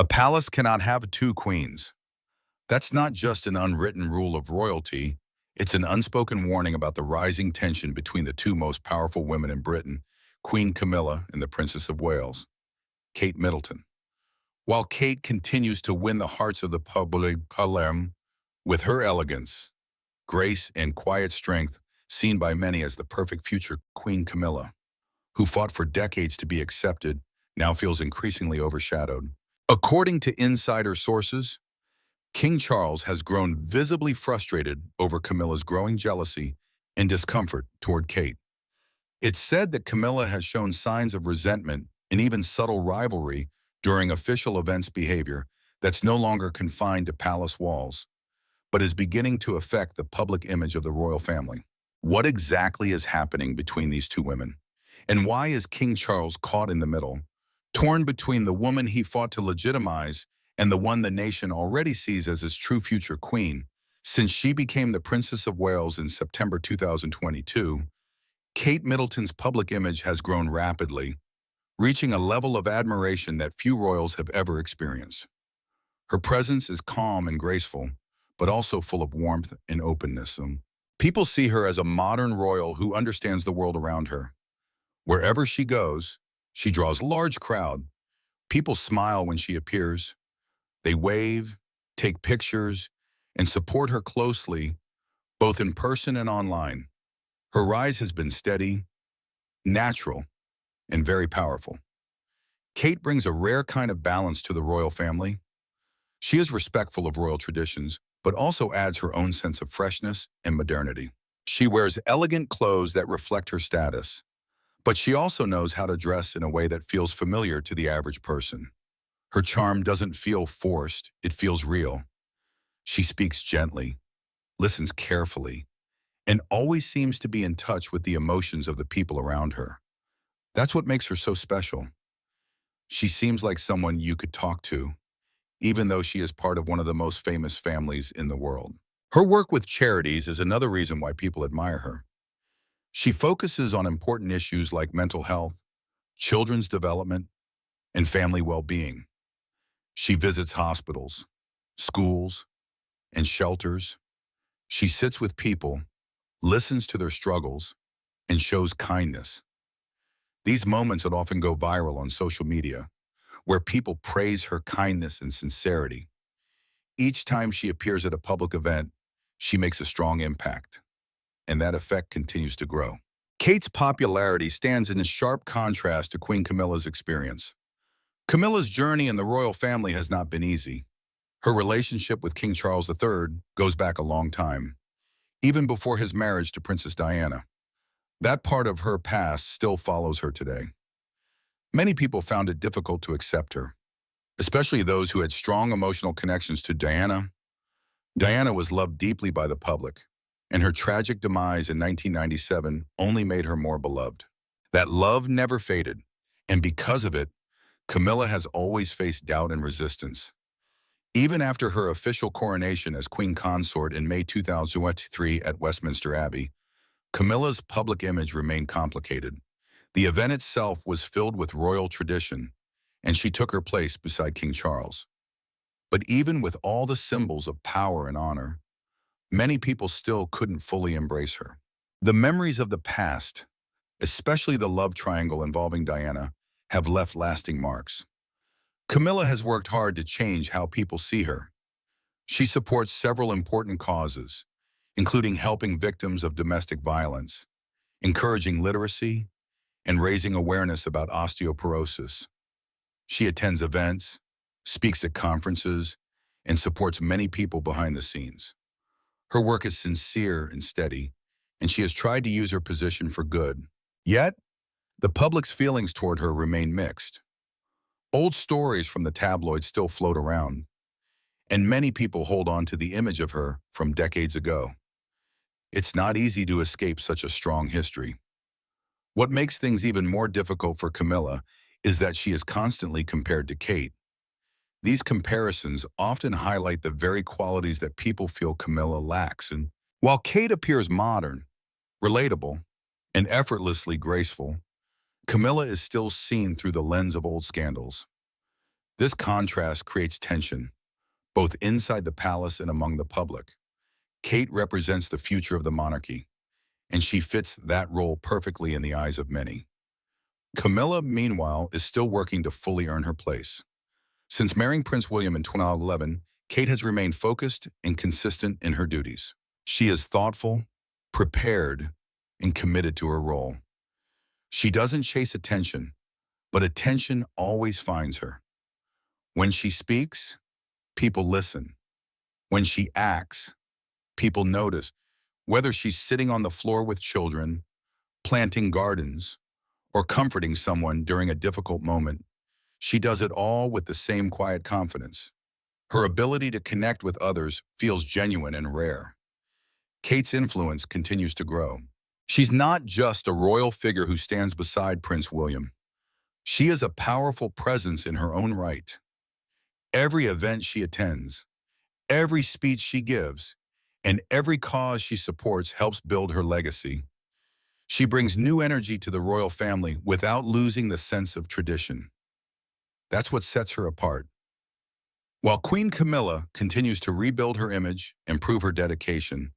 A palace cannot have two queens. That's not just an unwritten rule of royalty, it's an unspoken warning about the rising tension between the two most powerful women in Britain, Queen Camilla and the Princess of Wales, Kate Middleton. While Kate continues to win the hearts of the public with her elegance, grace, and quiet strength, seen by many as the perfect future Queen Camilla, who fought for decades to be accepted, now feels increasingly overshadowed. According to insider sources, King Charles has grown visibly frustrated over Camilla's growing jealousy and discomfort toward Kate. It's said that Camilla has shown signs of resentment and even subtle rivalry during official events behavior that's no longer confined to palace walls, but is beginning to affect the public image of the royal family. What exactly is happening between these two women? And why is King Charles caught in the middle, torn between the woman he fought to legitimize and the one the nation already sees as his true future queen? Since she became the Princess of Wales in September 2022, Kate Middleton's public image has grown rapidly, reaching a level of admiration that few royals have ever experienced. Her presence is calm and graceful, but also full of warmth and openness. People see her as a modern royal who understands the world around her. Wherever she goes, she draws a large crowd. People smile when she appears. They wave, take pictures, and support her closely, both in person and online. Her rise has been steady, natural, and very powerful. Kate brings a rare kind of balance to the royal family. She is respectful of royal traditions, but also adds her own sense of freshness and modernity. She wears elegant clothes that reflect her status, but she also knows how to dress in a way that feels familiar to the average person. Her charm doesn't feel forced, it feels real. She speaks gently, listens carefully, and always seems to be in touch with the emotions of the people around her. That's what makes her so special. She seems like someone you could talk to, even though she is part of one of the most famous families in the world. Her work with charities is another reason why people admire her. She focuses on important issues like mental health, children's development, and family well-being. She visits hospitals, schools, and shelters. She sits with people, listens to their struggles, and shows kindness. These moments would often go viral on social media, where people praise her kindness and sincerity. Each time she appears at a public event, she makes a strong impact, and that effect continues to grow. Kate's popularity stands in sharp contrast to Queen Camilla's experience. Camilla's journey in the royal family has not been easy. Her relationship with King Charles III goes back a long time, even before his marriage to Princess Diana. That part of her past still follows her today. Many people found it difficult to accept her, especially those who had strong emotional connections to Diana. Diana was loved deeply by the public, and her tragic demise in 1997 only made her more beloved. That love never faded, and because of it, Camilla has always faced doubt and resistance. Even after her official coronation as Queen Consort in May 2023 at Westminster Abbey, Camilla's public image remained complicated. The event itself was filled with royal tradition, and she took her place beside King Charles. But even with all the symbols of power and honor, many people still couldn't fully embrace her. The memories of the past, especially the love triangle involving Diana, have left lasting marks. Camilla has worked hard to change how people see her. She supports several important causes, including helping victims of domestic violence, encouraging literacy, and raising awareness about osteoporosis. She attends events, speaks at conferences, and supports many people behind the scenes. Her work is sincere and steady, and she has tried to use her position for good. Yet, the public's feelings toward her remain mixed. Old stories from the tabloids still float around, and many people hold on to the image of her from decades ago. It's not easy to escape such a strong history. What makes things even more difficult for Camilla is that she is constantly compared to Kate. These comparisons often highlight the very qualities that people feel Camilla lacks. And while Kate appears modern, relatable, and effortlessly graceful, Camilla is still seen through the lens of old scandals. This contrast creates tension, both inside the palace and among the public. Kate represents the future of the monarchy, and she fits that role perfectly in the eyes of many. Camilla, meanwhile, is still working to fully earn her place. Since marrying Prince William in 2011, Kate has remained focused and consistent in her duties. She is thoughtful, prepared, and committed to her role. She doesn't chase attention, but attention always finds her. When she speaks, people listen. When she acts, people notice. Whether she's sitting on the floor with children, planting gardens, or comforting someone during a difficult moment, she does it all with the same quiet confidence. Her ability to connect with others feels genuine and rare. Kate's influence continues to grow. She's not just a royal figure who stands beside Prince William. She is a powerful presence in her own right. Every event she attends, every speech she gives, and every cause she supports helps build her legacy. She brings new energy to the royal family without losing the sense of tradition. That's what sets her apart. While Queen Camilla continues to rebuild her image and prove her dedication,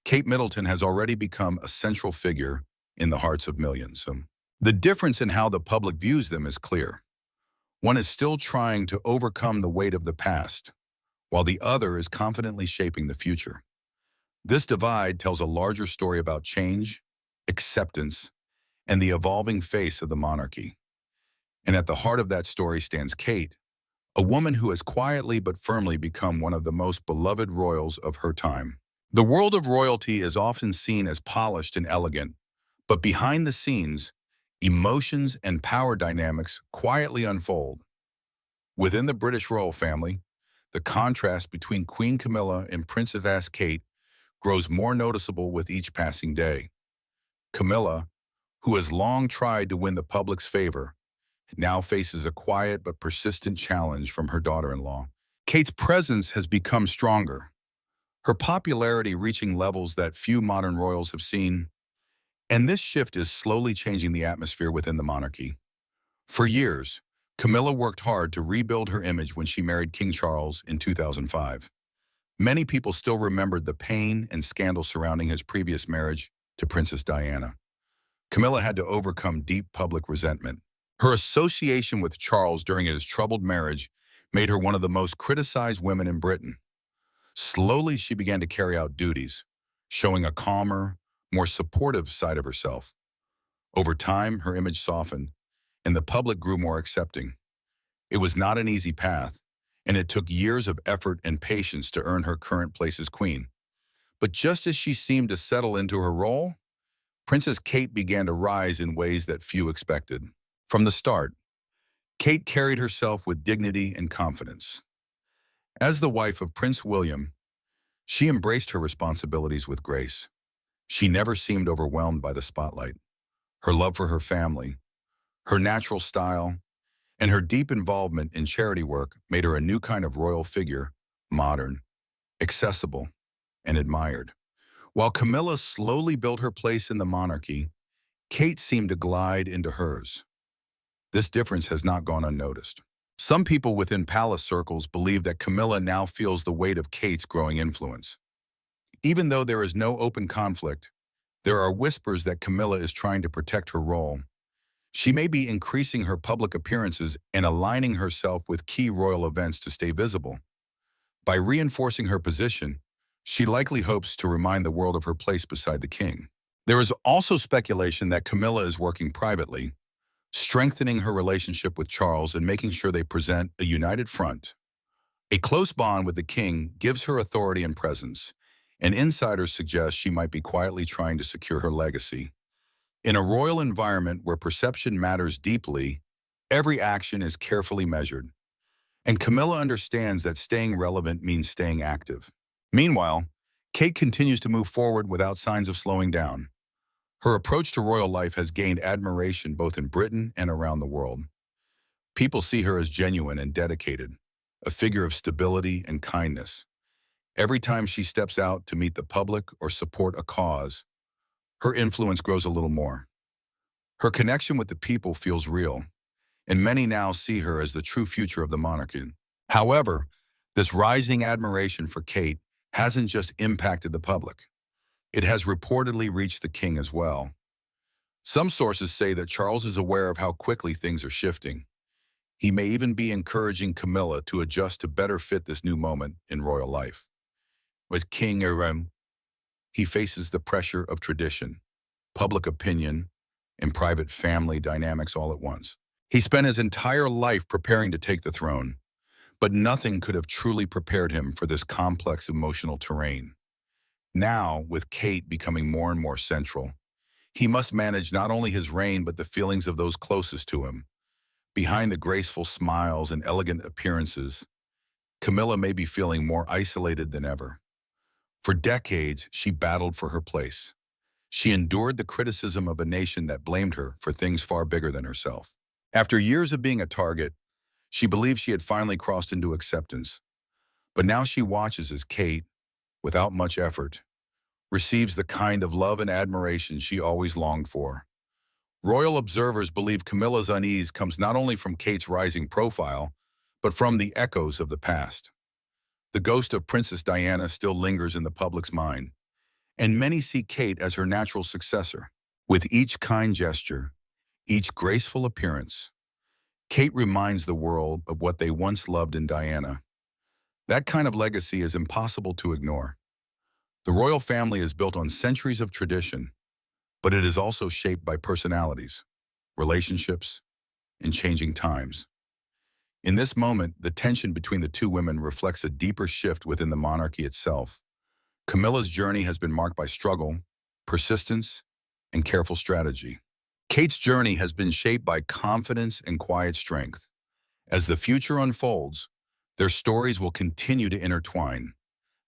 Kate Middleton has already become a central figure in the hearts of millions. The difference in how the public views them is clear. One is still trying to overcome the weight of the past, while the other is confidently shaping the future. This divide tells a larger story about change, acceptance, and the evolving face of the monarchy. And at the heart of that story stands Kate, a woman who has quietly but firmly become one of the most beloved royals of her time. The world of royalty is often seen as polished and elegant, but behind the scenes, emotions and power dynamics quietly unfold. Within the British royal family, the contrast between Queen Camilla and Princess Kate grows more noticeable with each passing day. Camilla, who has long tried to win the public's favor, now faces a quiet but persistent challenge from her daughter-in-law. Kate's presence has become stronger, her popularity reaching levels that few modern royals have seen, and this shift is slowly changing the atmosphere within the monarchy. For years, Camilla worked hard to rebuild her image when she married King Charles in 2005. Many people still remembered the pain and scandal surrounding his previous marriage to Princess Diana. Camilla had to overcome deep public resentment. Her association with Charles during his troubled marriage made her one of the most criticized women in Britain. Slowly, she began to carry out duties, showing a calmer, more supportive side of herself. Over time, her image softened, and the public grew more accepting. It was not an easy path, and it took years of effort and patience to earn her current place as queen. But just as she seemed to settle into her role, Princess Kate began to rise in ways that few expected. From the start, Kate carried herself with dignity and confidence. As the wife of Prince William, she embraced her responsibilities with grace. She never seemed overwhelmed by the spotlight. Her love for her family, her natural style, and her deep involvement in charity work made her a new kind of royal figure, modern, accessible, and admired. While Camilla slowly built her place in the monarchy, Kate seemed to glide into hers. This difference has not gone unnoticed. Some people within palace circles believe that Camilla now feels the weight of Kate's growing influence. Even though there is no open conflict, there are whispers that Camilla is trying to protect her role. She may be increasing her public appearances and aligning herself with key royal events to stay visible. By reinforcing her position, she likely hopes to remind the world of her place beside the king. There is also speculation that Camilla is working privately, strengthening her relationship with Charles and making sure they present a united front. A close bond with the king gives her authority and presence, and insiders suggest she might be quietly trying to secure her legacy. In a royal environment where perception matters deeply, every action is carefully measured. And Camilla understands that staying relevant means staying active. Meanwhile, Kate continues to move forward without signs of slowing down. Her approach to royal life has gained admiration both in Britain and around the world. People see her as genuine and dedicated, a figure of stability and kindness. Every time she steps out to meet the public or support a cause, her influence grows a little more. Her connection with the people feels real, and many now see her as the true future of the monarchy. However, this rising admiration for Kate hasn't just impacted the public. It has reportedly reached the king as well. Some sources say that Charles is aware of how quickly things are shifting. He may even be encouraging Camilla to adjust to better fit this new moment in royal life. With King Aram, he faces the pressure of tradition, public opinion, and private family dynamics all at once. He spent his entire life preparing to take the throne, but nothing could have truly prepared him for this complex emotional terrain. Now, with Kate becoming more and more central, he must manage not only his reign but the feelings of those closest to him. Behind the graceful smiles and elegant appearances, Camilla may be feeling more isolated than ever. For decades, she battled for her place. She endured the criticism of a nation that blamed her for things far bigger than herself. After years of being a target, she believed she had finally crossed into acceptance. But now she watches as Kate, without much effort, receives the kind of love and admiration she always longed for. Royal observers believe Camilla's unease comes not only from Kate's rising profile, but from the echoes of the past. The ghost of Princess Diana still lingers in the public's mind, and many see Kate as her natural successor. With each kind gesture, each graceful appearance, Kate reminds the world of what they once loved in Diana. That kind of legacy is impossible to ignore. The royal family is built on centuries of tradition, but it is also shaped by personalities, relationships, and changing times. In this moment, the tension between the two women reflects a deeper shift within the monarchy itself. Camilla's journey has been marked by struggle, persistence, and careful strategy. Kate's journey has been shaped by confidence and quiet strength. As the future unfolds, their stories will continue to intertwine,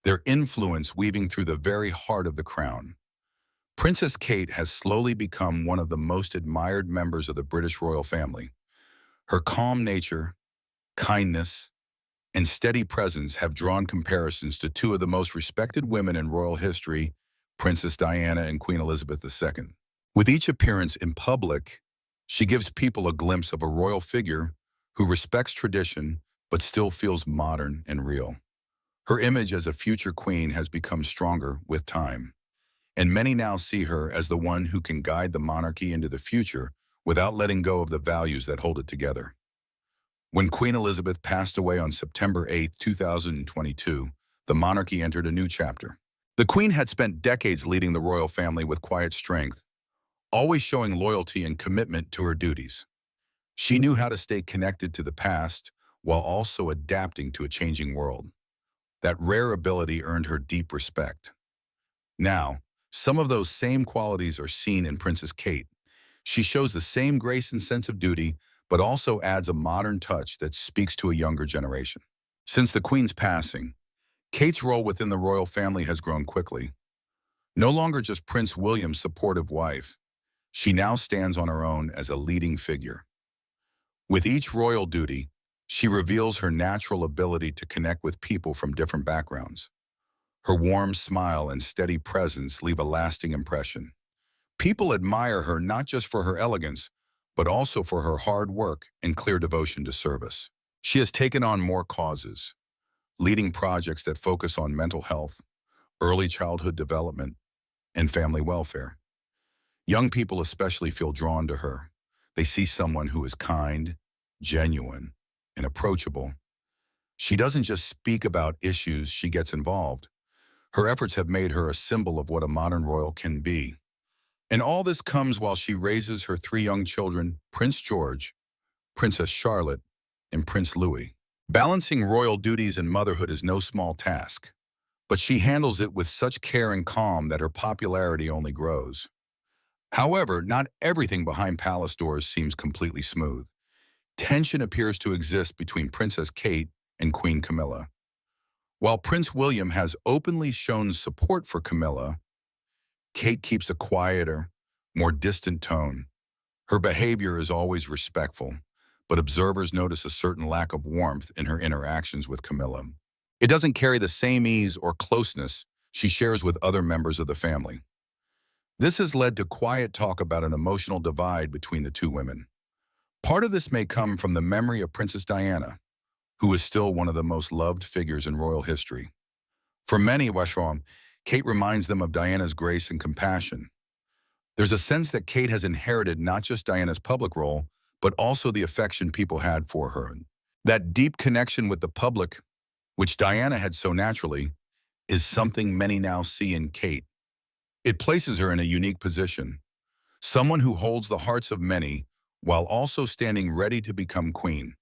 their influence weaving through the very heart of the crown. Princess Kate has slowly become one of the most admired members of the British royal family. Her calm nature, kindness, and steady presence have drawn comparisons to two of the most respected women in royal history, Princess Diana and Queen Elizabeth II. With each appearance in public, she gives people a glimpse of a royal figure who respects tradition but still feels modern and real. Her image as a future queen has become stronger with time, and many now see her as the one who can guide the monarchy into the future without letting go of the values that hold it together. When Queen Elizabeth passed away on September 8, 2022, the monarchy entered a new chapter. The Queen had spent decades leading the royal family with quiet strength, always showing loyalty and commitment to her duties. She knew how to stay connected to the past while also adapting to a changing world. That rare ability earned her deep respect. Now, some of those same qualities are seen in Princess Kate. She shows the same grace and sense of duty, but also adds a modern touch that speaks to a younger generation. Since the Queen's passing, Kate's role within the royal family has grown quickly. No longer just Prince William's supportive wife, she now stands on her own as a leading figure. With each royal duty, she reveals her natural ability to connect with people from different backgrounds. Her warm smile and steady presence leave a lasting impression. People admire her not just for her elegance, but also for her hard work and clear devotion to service. She has taken on more causes, leading projects that focus on mental health, early childhood development, and family welfare. Young people especially feel drawn to her. They see someone who is kind, genuine, and approachable. She doesn't just speak about issues, she gets involved. Her efforts have made her a symbol of what a modern royal can be. And all this comes while she raises her three young children, Prince George, Princess Charlotte, and Prince Louis. Balancing royal duties and motherhood is no small task, but she handles it with such care and calm that her popularity only grows. However, not everything behind palace doors seems completely smooth. Tension appears to exist between Princess Kate and Queen Camilla. While Prince William has openly shown support for Camilla, Kate keeps a quieter, more distant tone. Her behavior is always respectful, but observers notice a certain lack of warmth in her interactions with Camilla. It doesn't carry the same ease or closeness she shares with other members of the family. This has led to quiet talk about an emotional divide between the two women. Part of this may come from the memory of Princess Diana, who is still one of the most loved figures in royal history. For many Westrom, Kate reminds them of Diana's grace and compassion. There's a sense that Kate has inherited not just Diana's public role, but also the affection people had for her. That deep connection with the public, which Diana had so naturally, is something many now see in Kate. It places her in a unique position, someone who holds the hearts of many while also standing ready to become queen.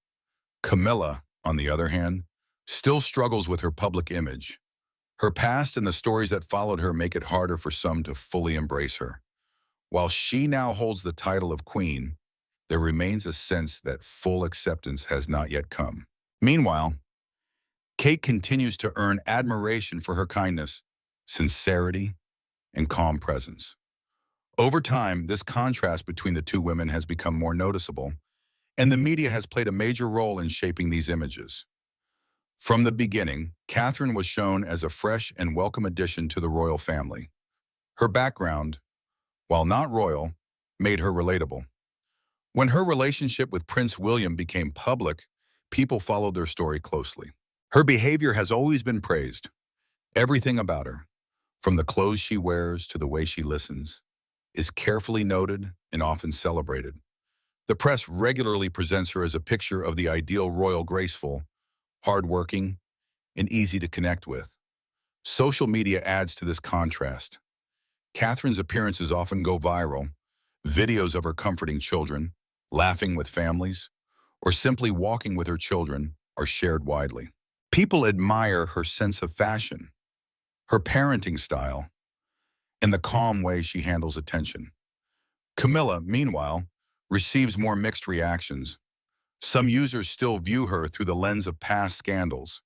Camilla, on the other hand, still struggles with her public image. Her past and the stories that followed her make it harder for some to fully embrace her. While she now holds the title of queen, there remains a sense that full acceptance has not yet come. Meanwhile, Kate continues to earn admiration for her kindness, sincerity, and calm presence. Over time, this contrast between the two women has become more noticeable, and the media has played a major role in shaping these images. From the beginning, Catherine was shown as a fresh and welcome addition to the royal family. Her background, while not royal, made her relatable. When her relationship with Prince William became public, people followed their story closely. Her behavior has always been praised. Everything about her, from the clothes she wears to the way she listens, is carefully noted and often celebrated. The press regularly presents her as a picture of the ideal royal graceful, hardworking, and easy to connect with. Social media adds to this contrast. Catherine's appearances often go viral. Videos of her comforting children, laughing with families, or simply walking with her children are shared widely. People admire her sense of fashion, her parenting style, and the calm way she handles attention. Camilla, meanwhile, receives more mixed reactions. Some users still view her through the lens of past scandals,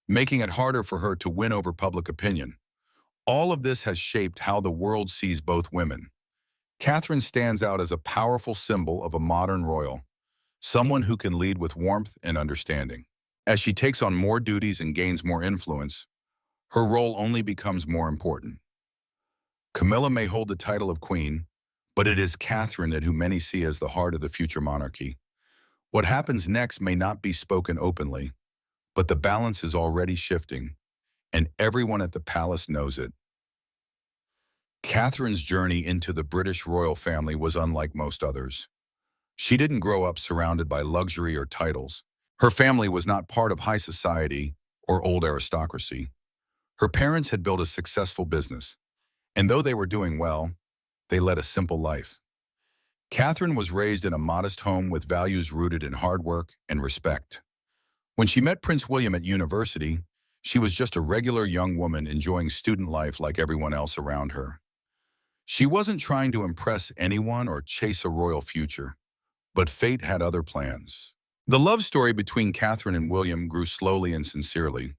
making it harder for her to win over public opinion. All of this has shaped how the world sees both women. Catherine stands out as a powerful symbol of a modern royal, someone who can lead with warmth and understanding. As she takes on more duties and gains more influence, her role only becomes more important. Camilla may hold the title of queen, but it is Catherine who many see as the heart of the future monarchy. What happens next may not be spoken openly, but the balance is already shifting, and everyone at the palace knows it. Catherine's journey into the British royal family was unlike most others. She didn't grow up surrounded by luxury or titles. Her family was not part of high society or old aristocracy. Her parents had built a successful business, and though they were doing well, they led a simple life. Catherine was raised in a modest home with values rooted in hard work and respect. When she met Prince William at university, she was just a regular young woman enjoying student life like everyone else around her. She wasn't trying to impress anyone or chase a royal future, but fate had other plans. The love story between Catherine and William grew slowly and sincerely.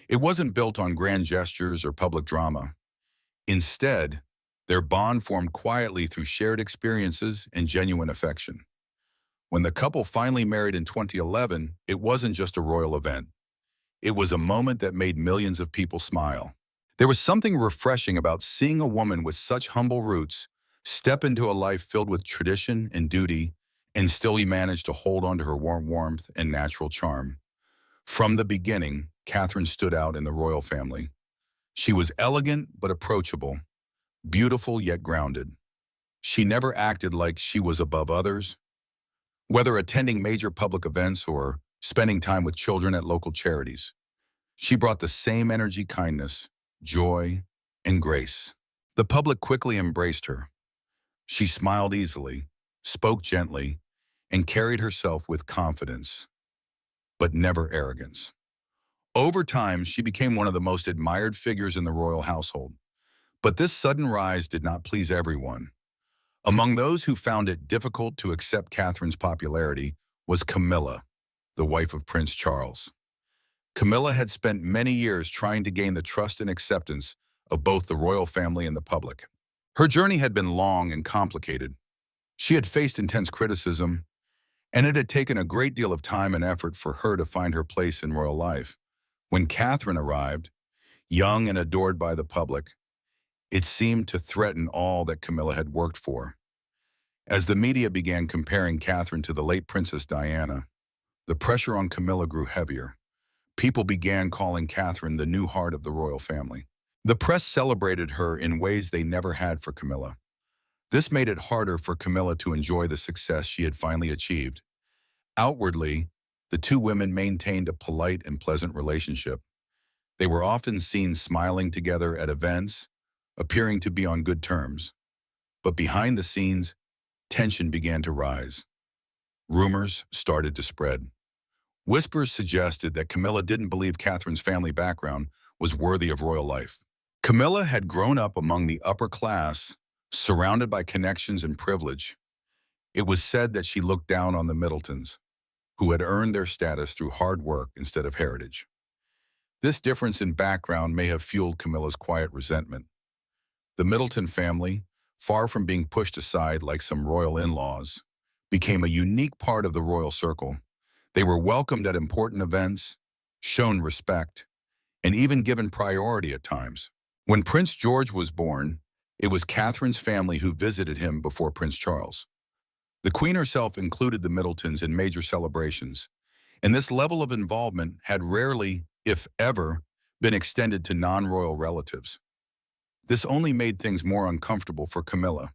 It wasn't built on grand gestures or public drama. Instead, their bond formed quietly through shared experiences and genuine affection. When the couple finally married in 2011, it wasn't just a royal event. It was a moment that made millions of people smile. There was something refreshing about seeing a woman with such humble roots step into a life filled with tradition and duty, and still manage to hold on to her warmth and natural charm. From the beginning, Catherine stood out in the royal family. She was elegant but approachable, beautiful yet grounded. She never acted like she was above others. Whether attending major public events or spending time with children at local charities, she brought the same energy, kindness, joy, and grace. The public quickly embraced her. She smiled easily, spoke gently, and carried herself with confidence, but never arrogance. Over time, she became one of the most admired figures in the royal household. But this sudden rise did not please everyone. Among those who found it difficult to accept Catherine's popularity was Camilla, the wife of Prince Charles. Camilla had spent many years trying to gain the trust and acceptance of both the royal family and the public. Her journey had been long and complicated. She had faced intense criticism, and it had taken a great deal of time and effort for her to find her place in royal life. When Catherine arrived, young and adored by the public, it seemed to threaten all that Camilla had worked for. As the media began comparing Catherine to the late Princess Diana, the pressure on Camilla grew heavier. People began calling Catherine the new heart of the royal family. The press celebrated her in ways they never had for Camilla. This made it harder for Camilla to enjoy the success she had finally achieved. Outwardly, the two women maintained a polite and pleasant relationship. They were often seen smiling together at events, appearing to be on good terms. But behind the scenes, tension began to rise. Rumors started to spread. Whispers suggested that Camilla didn't believe Catherine's family background was worthy of royal life. Camilla had grown up among the upper class, surrounded by connections and privilege. It was said that she looked down on the Middletons, who had earned their status through hard work instead of heritage. This difference in background may have fueled Camilla's quiet resentment. The Middleton family, far from being pushed aside like some royal in-laws, became a unique part of the royal circle. They were welcomed at important events, shown respect, and even given priority at times. When Prince George was born, it was Catherine's family who visited him before Prince Charles. The Queen herself included the Middletons in major celebrations, and this level of involvement had rarely, if ever, been extended to non-royal relatives. This only made things more uncomfortable for Camilla,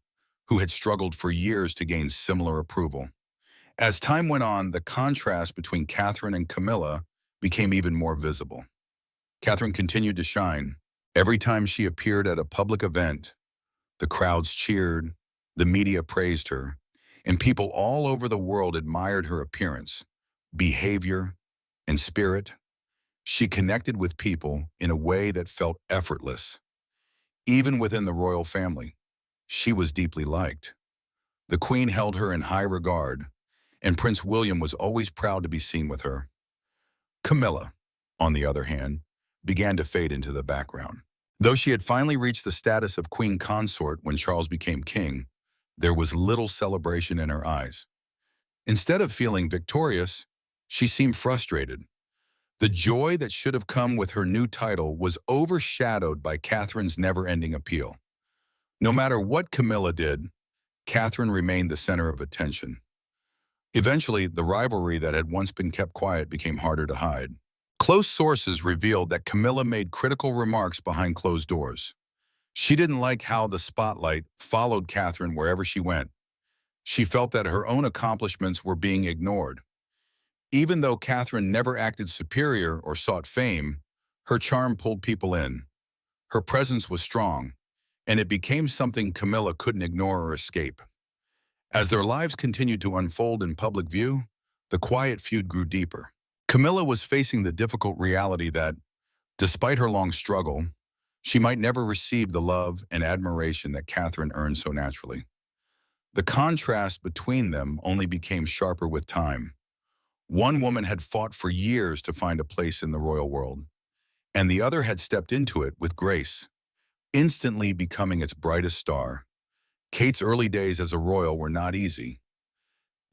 who had struggled for years to gain similar approval. As time went on, the contrast between Catherine and Camilla became even more visible. Catherine continued to shine. Every time she appeared at a public event, the crowds cheered, the media praised her, and people all over the world admired her appearance, behavior, and spirit. She connected with people in a way that felt effortless. Even within the royal family, she was deeply liked. The Queen held her in high regard, and Prince William was always proud to be seen with her. Camilla, on the other hand, began to fade into the background. Though she had finally reached the status of queen consort when Charles became king, there was little celebration in her eyes. Instead of feeling victorious, she seemed frustrated. The joy that should have come with her new title was overshadowed by Catherine's never-ending appeal. No matter what Camilla did, Catherine remained the center of attention. Eventually, the rivalry that had once been kept quiet became harder to hide. Close sources revealed that Camilla made critical remarks behind closed doors. She didn't like how the spotlight followed Catherine wherever she went. She felt that her own accomplishments were being ignored. Even though Catherine never acted superior or sought fame, her charm pulled people in. Her presence was strong, and it became something Camilla couldn't ignore or escape. As their lives continued to unfold in public view, the quiet feud grew deeper. Camilla was facing the difficult reality that, despite her long struggle, she might never receive the love and admiration that Catherine earned so naturally. The contrast between them only became sharper with time. One woman had fought for years to find a place in the royal world, and the other had stepped into it with grace, instantly becoming its brightest star. Kate's early days as a royal were not easy.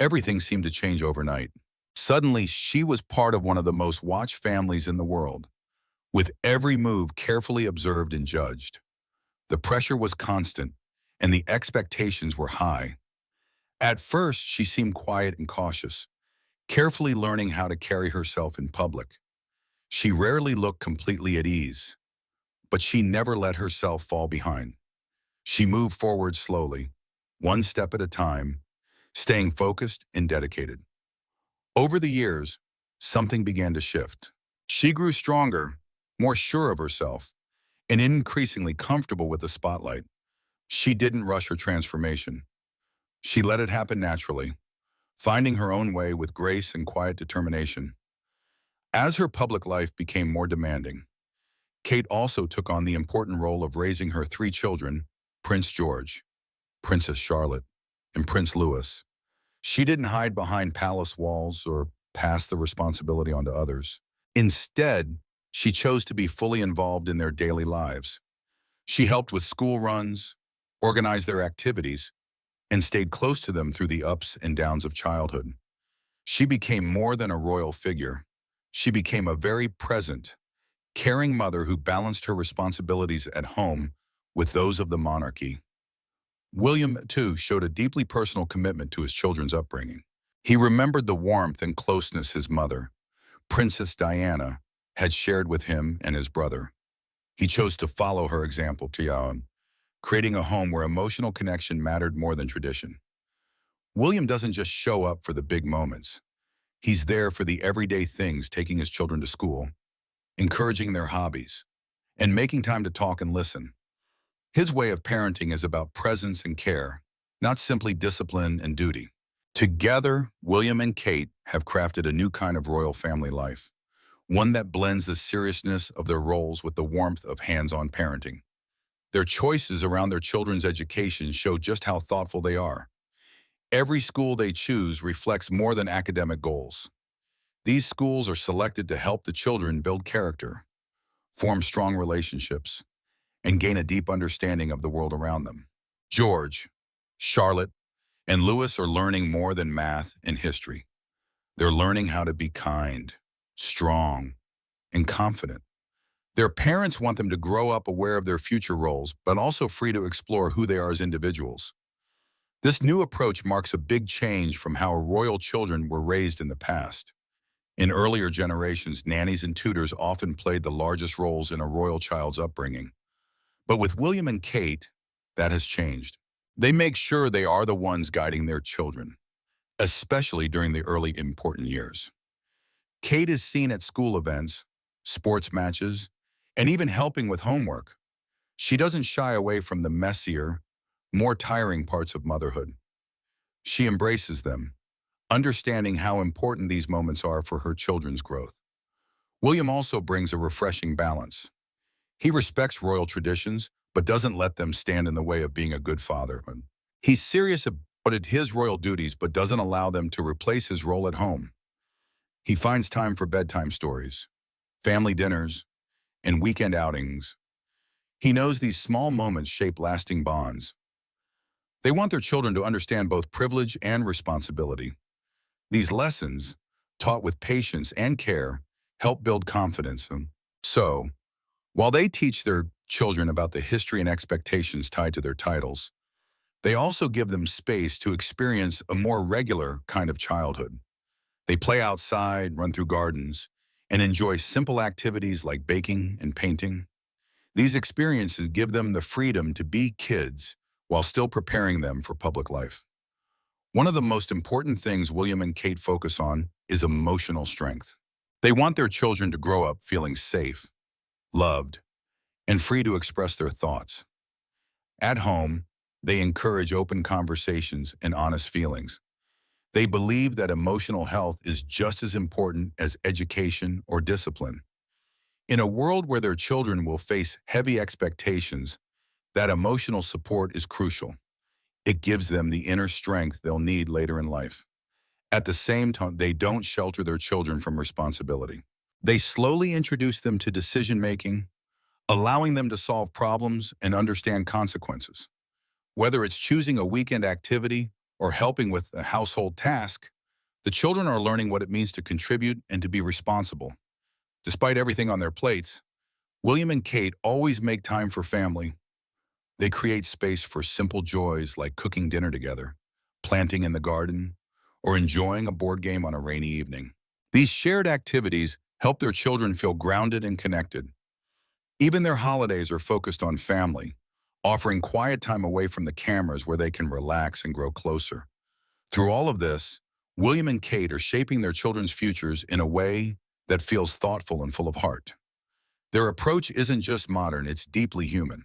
Everything seemed to change overnight. Suddenly, she was part of one of the most watched families in the world, with every move carefully observed and judged. The pressure was constant, and the expectations were high. At first, she seemed quiet and cautious, carefully learning how to carry herself in public. She rarely looked completely at ease, but she never let herself fall behind. She moved forward slowly, one step at a time, staying focused and dedicated. Over the years, something began to shift. She grew stronger, more sure of herself, and increasingly comfortable with the spotlight. She didn't rush her transformation. She let it happen naturally, finding her own way with grace and quiet determination. As her public life became more demanding, Kate also took on the important role of raising her three children, Prince George, Princess Charlotte, and Prince Louis. She didn't hide behind palace walls or pass the responsibility on to others. Instead, she chose to be fully involved in their daily lives. She helped with school runs, organized their activities, and stayed close to them through the ups and downs of childhood. She became more than a royal figure. She became a very present, caring mother who balanced her responsibilities at home with those of the monarchy. William, too, showed a deeply personal commitment to his children's upbringing. He remembered the warmth and closeness his mother, Princess Diana, had shared with him and his brother. He chose to follow her example, Tiaon, creating a home where emotional connection mattered more than tradition. William doesn't just show up for the big moments. He's there for the everyday things, taking his children to school, encouraging their hobbies, and making time to talk and listen. His way of parenting is about presence and care, not simply discipline and duty. Together, William and Kate have crafted a new kind of royal family life, one that blends the seriousness of their roles with the warmth of hands-on parenting. Their choices around their children's education show just how thoughtful they are. Every school they choose reflects more than academic goals. These schools are selected to help the children build character, form strong relationships, and gain a deep understanding of the world around them. George, Charlotte, and Louis are learning more than math and history. They're learning how to be kind, strong, and confident. Their parents want them to grow up aware of their future roles, but also free to explore who they are as individuals. This new approach marks a big change from how royal children were raised in the past. In earlier generations, nannies and tutors often played the largest roles in a royal child's upbringing. But with William and Kate, that has changed. They make sure they are the ones guiding their children, especially during the early important years. Kate is seen at school events, sports matches, and even helping with homework. She doesn't shy away from the messier, more tiring parts of motherhood. She embraces them, understanding how important these moments are for her children's growth. William also brings a refreshing balance. He respects royal traditions, but doesn't let them stand in the way of being a good father. He's serious about his royal duties, but doesn't allow them to replace his role at home. He finds time for bedtime stories, family dinners, and weekend outings. He knows these small moments shape lasting bonds. They want their children to understand both privilege and responsibility. These lessons, taught with patience and care, help build confidence. So, while they teach their children about the history and expectations tied to their titles, they also give them space to experience a more regular kind of childhood. They play outside, run through gardens, and enjoy simple activities like baking and painting. These experiences give them the freedom to be kids while still preparing them for public life. One of the most important things William and Kate focus on is emotional strength. They want their children to grow up feeling safe, loved, and free to express their thoughts. At home, they encourage open conversations and honest feelings. They believe that emotional health is just as important as education or discipline. In a world where their children will face heavy expectations, that emotional support is crucial. It gives them the inner strength they'll need later in life. At the same time, they don't shelter their children from responsibility. They slowly introduce them to decision-making, allowing them to solve problems and understand consequences. Whether it's choosing a weekend activity or helping with a household task, the children are learning what it means to contribute and to be responsible. Despite everything on their plates, William and Kate always make time for family. They create space for simple joys like cooking dinner together, planting in the garden, or enjoying a board game on a rainy evening. These shared activities help their children feel grounded and connected. Even their holidays are focused on family, offering quiet time away from the cameras where they can relax and grow closer. Through all of this, William and Kate are shaping their children's futures in a way that feels thoughtful and full of heart. Their approach isn't just modern, it's deeply human.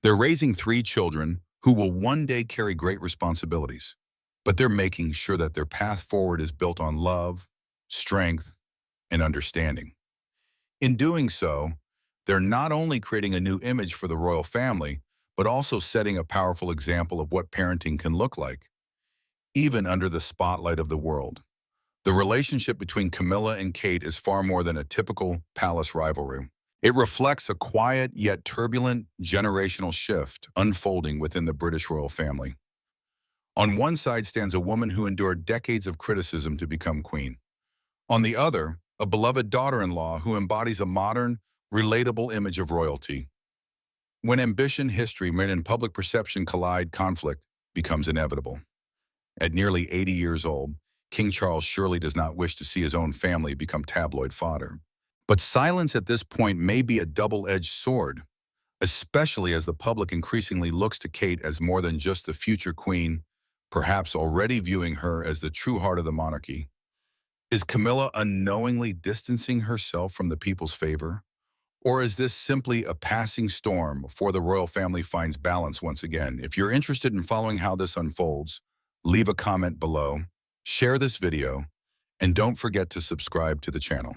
They're raising 3 children who will one day carry great responsibilities, but they're making sure that their path forward is built on love, strength, and understanding. In doing so, they're not only creating a new image for the royal family, but also setting a powerful example of what parenting can look like, even under the spotlight of the world. The relationship between Camilla and Kate is far more than a typical palace rivalry. It reflects a quiet yet turbulent generational shift unfolding within the British royal family. On one side stands a woman who endured decades of criticism to become queen. On the other, a beloved daughter-in-law who embodies a modern, relatable image of royalty. When ambition, history, and public perception collide, conflict becomes inevitable. At nearly 80 years old, King Charles surely does not wish to see his own family become tabloid fodder. But silence at this point may be a double-edged sword, especially as the public increasingly looks to Kate as more than just the future queen, perhaps already viewing her as the true heart of the monarchy. Is Camilla unknowingly distancing herself from the people's favor? Or is this simply a passing storm before the royal family finds balance once again? If you're interested in following how this unfolds, leave a comment below, share this video, and don't forget to subscribe to the channel.